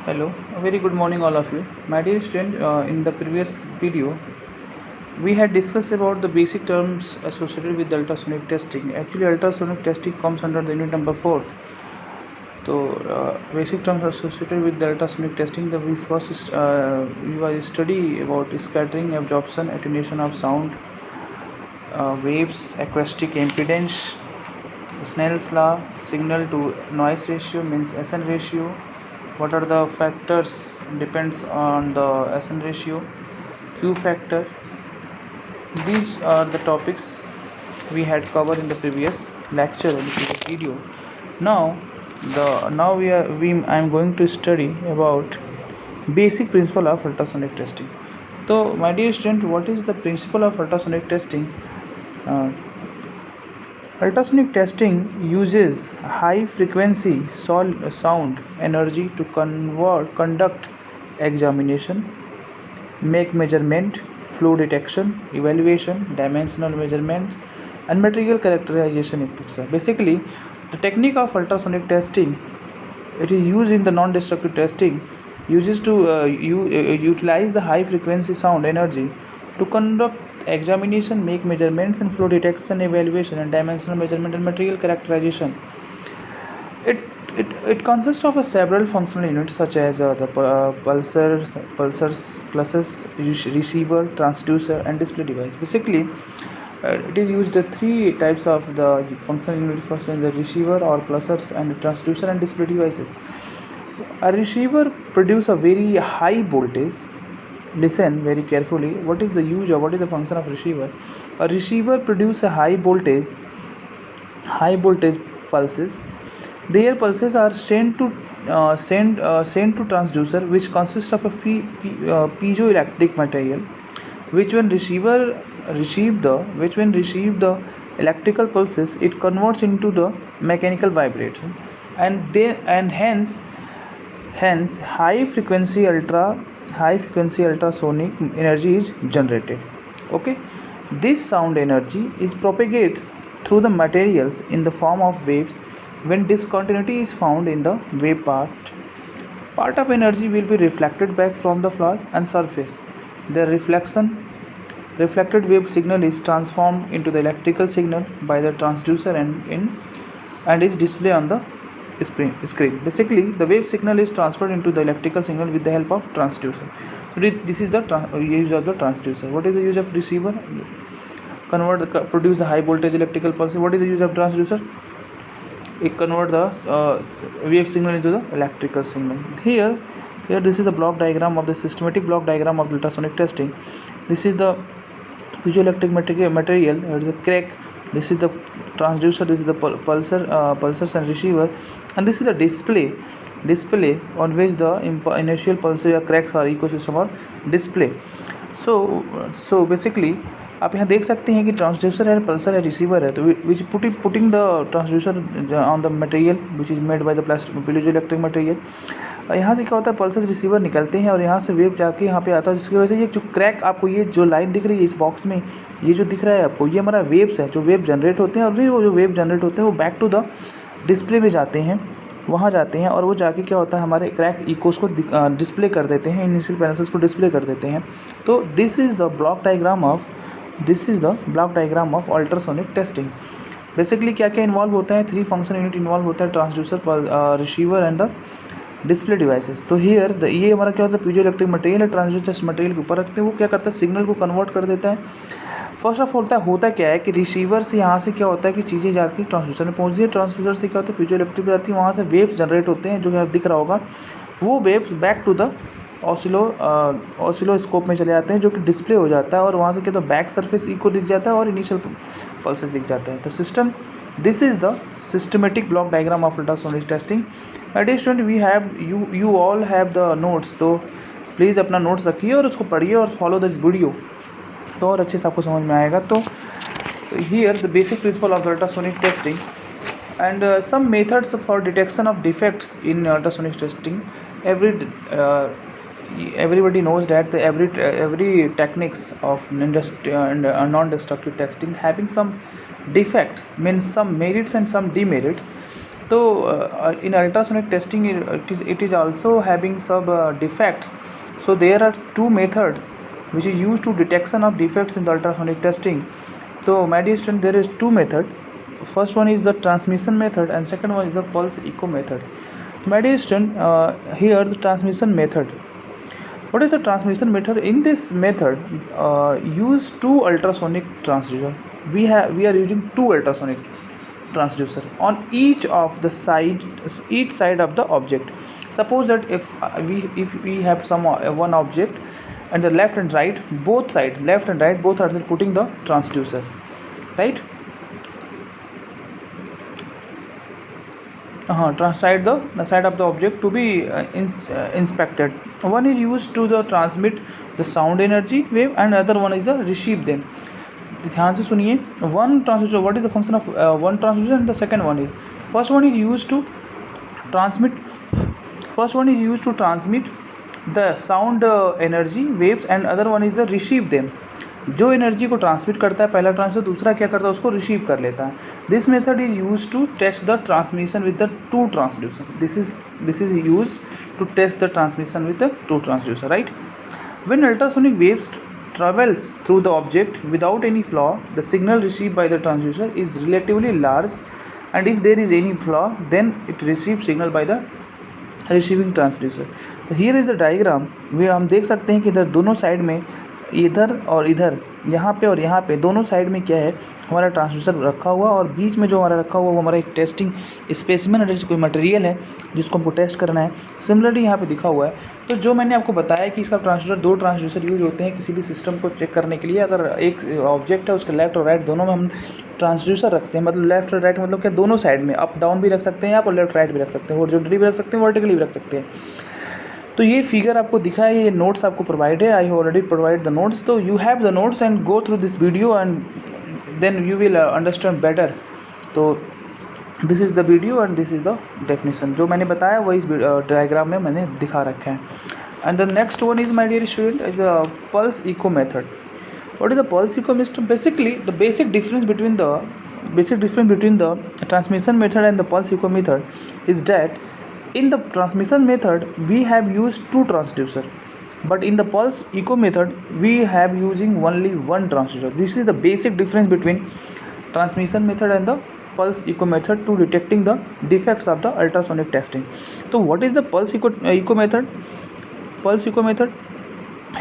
Hello, a very good morning, all of you. My dear student, in the previous video, we had discussed about the basic terms associated with the ultrasonic testing. Actually, ultrasonic testing comes under the unit number 4th. So, basic terms associated with the ultrasonic testing, the we first we was study about scattering, absorption, attenuation of sound, waves, acoustic impedance, Snell's law, signal to noise ratio means SN ratio. What are the factors depends on the SN ratio, Q factor. These are the topics we had covered in the previous lecture or the previous video. Now I am going to study about basic principle of ultrasonic testing. So my dear student, what is the principle of ultrasonic testing? Uh, Ultrasonic testing uses high frequency sound energy to conduct examination, make measurement, flow detection, evaluation, dimensional measurements, and material characterization, etc. Basically, the technique of ultrasonic testing, it is used in the non-destructive testing, uses to utilize the high frequency sound energy to conduct examination, make measurements, and flow detection, evaluation, and dimensional measurement and material characterization. It consists of several functional units such as the pulses, receiver, transducer, and display device. Basically, it is used the three types of the functional unit. First one is the receiver or pulsars and transducer and display devices. A receiver produces a very high voltage. Listen very carefully. What is the use or what is the function of receiver? A receiver produces a high voltage pulses. Their pulses are sent to transducer, which consists of a piezoelectric material, which when receive the electrical pulses, it converts into the mechanical vibration, and hence high frequency ultrasonic energy is generated. Okay, this sound energy is propagates through the materials in the form of waves. When discontinuity is found in the wave part of energy will be reflected back from the flash and surface. The reflected wave signal is transformed into the electrical signal by the transducer and is displayed on the screen. Basically, the wave signal is transferred into the electrical signal with the help of transducer. So this is the use of the transducer. What is the use of receiver? Produce the high voltage electrical pulse. What is the use of transducer? It convert the wave signal into the electrical signal. Here this is the block diagram of the systematic block diagram of ultrasonic testing. This is the piezoelectric material, the crack. This is the transducer. This is the pulsars and receiver, and this is the display on which the initial pulses or cracks or ecosystem or display. So basically आप यहाँ देख सकते हैं कि transducer है, Pulsar है, receiver है. तो which putting the transducer on the material which is made by the piezoelectric material. यहाँ से क्या होता है, पल्सस रिसीवर निकलते हैं और यहाँ से वेव जाके यहाँ पे आता है, जिसकी वजह से ये जो क्रैक आपको ये जो लाइन दिख रही है इस बॉक्स में, ये जो दिख रहा है आपको, ये हमारा वेव्स है जो वेव जनरेट होते हैं. और फिर वो जो वेव जनरेट होते हैं वो बैक टू द डिस्प्ले में जाते हैं, वहाँ जाते हैं और वो जाके क्या होता है हमारे क्रैक इकोस को डिस्प्ले कर देते हैं, इनिशियल पैनल्स को डिस्प्ले कर देते हैं. तो this is the block diagram of ultrasonic testing. Basically क्या क्या इन्वॉल्व होता है, थ्री फंक्शन यूनिट इन्वॉल्व होता है, transducer, receiver and the display devices. तो हियर ये हमारा क्या होता है, पीजोइलेक्ट्रिक मटेरियल है, ट्रांसड्यूसर मटेरियल के ऊपर रखते हैं. वो क्या करता है, सिग्नल को कन्वर्ट कर देता है. फर्स्ट ऑफ होता क्या है कि रिसीवर से यहाँ से क्या होता है कि चीज़ें जाकर ट्रांसड्यूसर में पहुँचती है. ट्रांसड्यूसर से क्या होता है, पीजोइलेक्ट्रिक पे जाती है, वहाँ से वेव्स जनरेट होते हैं जो कि दिख रहा होगा. वो waves back to the oscilloscope में चले जाते हैं जो कि डिस्प्ले हो जाता है, और वहाँ से क्या तो बैक सरफेस इको दिख जाता है और इनिशियल पल्सेस दिख जाता है. तो system, this is the systematic block diagram of ultrasonic testing. At student we have you all have the notes. तो प्लीज़ अपना नोट्स रखिए और उसको पढ़िए और फॉलो दिस वीडियो, तो और अच्छे से आपको समझ में आएगा. तो here the basic principle of ultrasonic testing and some methods for detection of defects in ultrasonic testing. Everybody knows that every techniques of non-destructive testing having some defects, means some merits and some demerits. So in ultrasonic testing it is also having some defects. So there are two methods which is used to detection of defects in the ultrasonic testing. So my dear student, there is two method. First one is the transmission method and second one is the pulse echo method. My dear student, here the transmission method. What is the transmission method? In this method, use two ultrasonic transducer. We are using two ultrasonic transducer on each side of the object. Suppose that if we have some one object and the left and right both side, left and right both are putting the transducer, right? The side of the object to be inspected. One is used to the transmit the sound energy wave and other one is the receive them. ध्यान से सुनिए. One transducer, what is the function of one transducer and the second one is, first one is used to transmit the sound energy waves and other one is the receive them. जो energy को transmit करता है पहला transducer, दूसरा क्या करता है उसको रिसीव कर लेता है. This method is use to test the transmission with the two transducer. This is use to test the transmission with the two transducer, right? When ultrasonic waves travels through the object without any flaw, the signal received by the transducer is relatively large, and if there is any flaw then it receives signal by the receiving transducer. तो here is the diagram where हम देख सकते हैं कि इधर दोनों side में, इधर और इधर, यहाँ पे और यहाँ पे दोनों साइड में क्या है हमारा ट्रांसड्यूसर रखा हुआ, और बीच में जो हमारा रखा हुआ वो हमारा एक टेस्टिंग स्पेसिमेन है, कोई मटेरियल है जिसको हमको टेस्ट करना है. सिमिलरली यहाँ पे दिखा हुआ है. तो जो मैंने आपको बताया कि इसका ट्रांसड्यूसर, दो ट्रांसड्यूसर यूज होते हैं किसी भी सिस्टम को चेक करने के लिए. अगर एक ऑब्जेक्ट है उसके लेफ्ट और राइट दोनों में हम ट्रांसड्यूसर रखते हैं, मतलब लेफ्ट और राइट मतलब क्या, दोनों साइड में अप डाउन भी रख सकते हैं आप और लेफ्ट राइट भी रख सकते हैं, हॉरिजॉन्टली भी रख सकते हैं, वर्टिकली भी रख सकते हैं. तो ये फिगर आपको दिखा है, ये नोट्स आपको प्रोवाइड है. I have already provide the notes. तो you have the notes and go through this video and then you will understand better. तो this is the video and this is the definition. जो मैंने बताया वही इस diagram में मैंने दिखा रखा है. And the next one is my dear student is the pulse echo method. What is the pulse echo method? Basically the basic difference between the transmission method and the pulse echo method is that in the transmission method we have used two transducer, but in the pulse echo method we have using only one transducer. This is the basic difference between transmission method and the pulse echo method to detecting the defects of the ultrasonic testing. So what is the pulse echo method? Pulse echo method,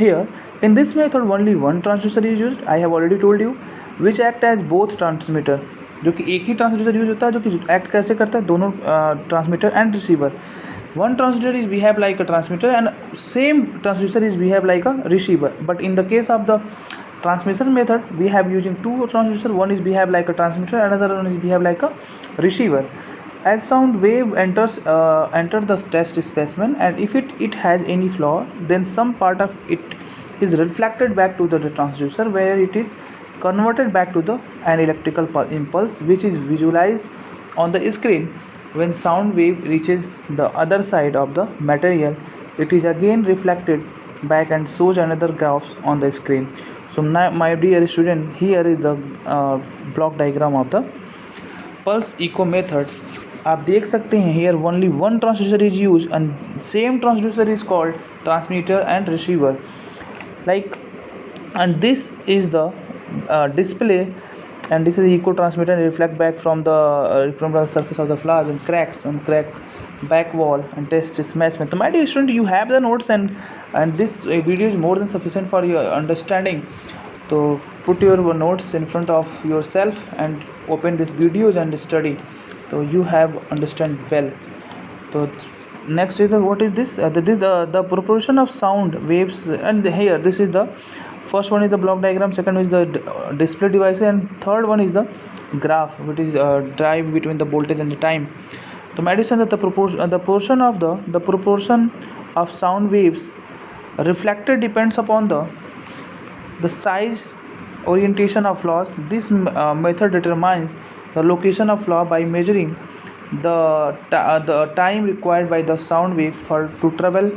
here in this method only one transducer is used. I have already told you, which act as both transmitter, जो कि एक ही transducer use होता है जो कि act कैसे करता है, दोनों transmitter and receiver. One transducer is behave like a transmitter and same transducer is behave like a receiver. But in the case of the transmission method we have using two transducer, one is behave like a transmitter, another one is behave like a receiver. As sound wave enter the test specimen, and if it has any flaw, then some part of it is reflected back to the transducer, where it is converted back to an electrical impulse which is visualized on the screen. When sound wave reaches the other side of the material, it is again reflected back and shows another graph on the screen. So now, my dear student, here is the block diagram of the pulse echo method. आप देख सकते हैं here only one transducer is used and same transducer is called transmitter and receiver. Like, and this is the display, and this is the echo transmitter and reflect back from the surface of the flaws and cracks and crack back wall and test smash. So my dear student, you have the notes and this video is more than sufficient for your understanding. So put your notes in front of yourself and open these videos and study, so you have understand well. So next is what is this? The proportion of sound waves, and here this is the first one is the block diagram, second is the display device, and third one is the graph which is drive between the voltage and the time. So my dear student, the proportion of sound waves reflected depends upon the size, orientation of flaws. This method determines the location of flaw by measuring the time required by the sound waves to travel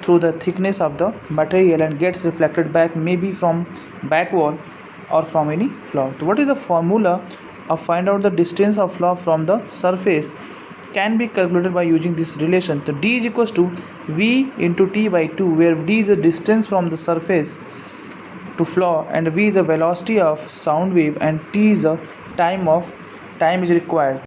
through the thickness of the material and gets reflected back, maybe from back wall or from any flaw. So what is the formula of find out the distance of flaw from the surface can be calculated by using this relation. So d is equals to v into t by 2, where d is the distance from the surface to floor and v is the velocity of sound wave and t is the time is required.